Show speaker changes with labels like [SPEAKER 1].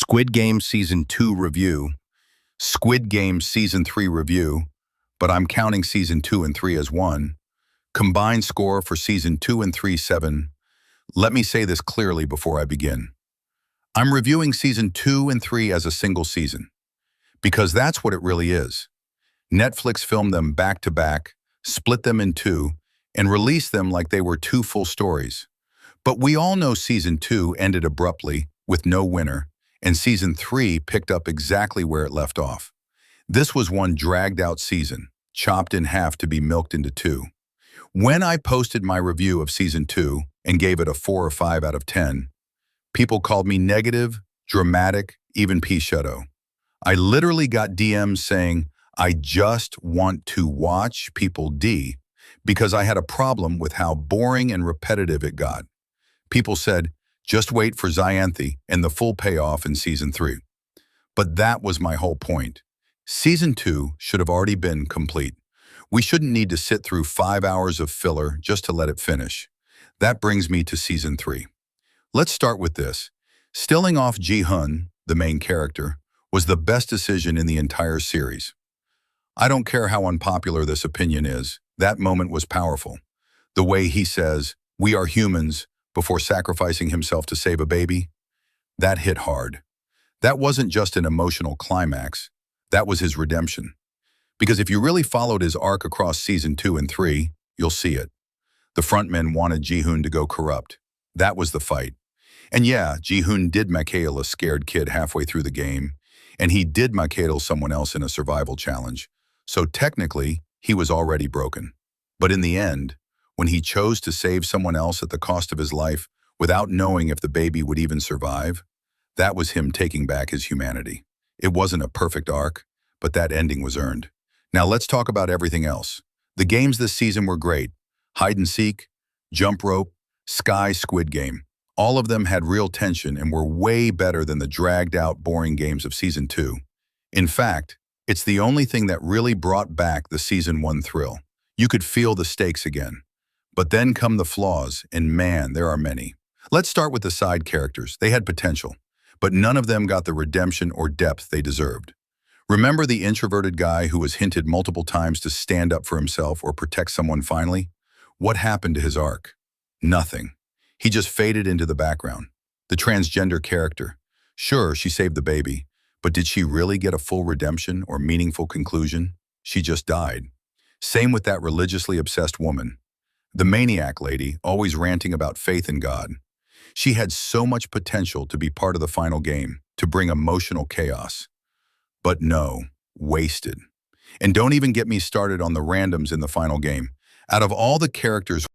[SPEAKER 1] Squid Game Season 2 review, Squid Game Season 3 review, but I'm counting Season 2 and 3 as one. Combined score for Season 2 and 3, 7. Let me say this clearly before I begin. I'm reviewing Season 2 and 3 as a single season, because that's what it really is. Netflix filmed them back to back, split them in two, and released them like they were two full stories. But we all know Season 2 ended abruptly, with no winner, and Season 3 picked up exactly where it left off. This was one dragged-out season, chopped in half to be milked into two. When I posted my review of Season 2 and gave it a 4 or 5 out of 10, people called me negative, dramatic, even P-Shadow. I literally got DMs saying, I just want to watch people D, because I had a problem with how boring and repetitive it got. People said, just wait for Xanthe and the full payoff in Season 3. But that was my whole point. Season 2 should have already been complete. We shouldn't need to sit through 5 hours of filler just to let it finish. That brings me to Season 3. Let's start with this. Stilling off Ji-hun, the main character, was the best decision in the entire series. I don't care how unpopular this opinion is, that moment was powerful. The way he says, "We are humans," before sacrificing himself to save a baby, that hit hard. That wasn't just an emotional climax, that was his redemption. Because if you really followed his arc across Season 2 and 3, you'll see it. The frontmen wanted Ji-hun to go corrupt. That was the fight. And yeah, Ji-hun did Michael a scared kid halfway through the game, and he did Michael someone else in a survival challenge. So technically, he was already broken. But in the end, when he chose to save someone else at the cost of his life without knowing if the baby would even survive, that was him taking back his humanity. It wasn't a perfect arc, but that ending was earned. Now let's talk about everything else. The games this season were great. Hide and seek, jump rope, sky, Squid Game. All of them had real tension and were way better than the dragged-out, boring games of Season 2. In fact, it's the only thing that really brought back the Season 1 thrill. You could feel the stakes again. But then come the flaws, and man, there are many. Let's start with the side characters. They had potential, but none of them got the redemption or depth they deserved. Remember the introverted guy who was hinted multiple times to stand up for himself or protect someone finally? What happened to his arc? Nothing. He just faded into the background. The transgender character. Sure, she saved the baby, but did she really get a full redemption or meaningful conclusion? She just died. Same with that religiously obsessed woman. The maniac lady, always ranting about faith in God. She had so much potential to be part of the final game, to bring emotional chaos. But no, wasted. And don't even get me started on the randoms in the final game. Out of all the characters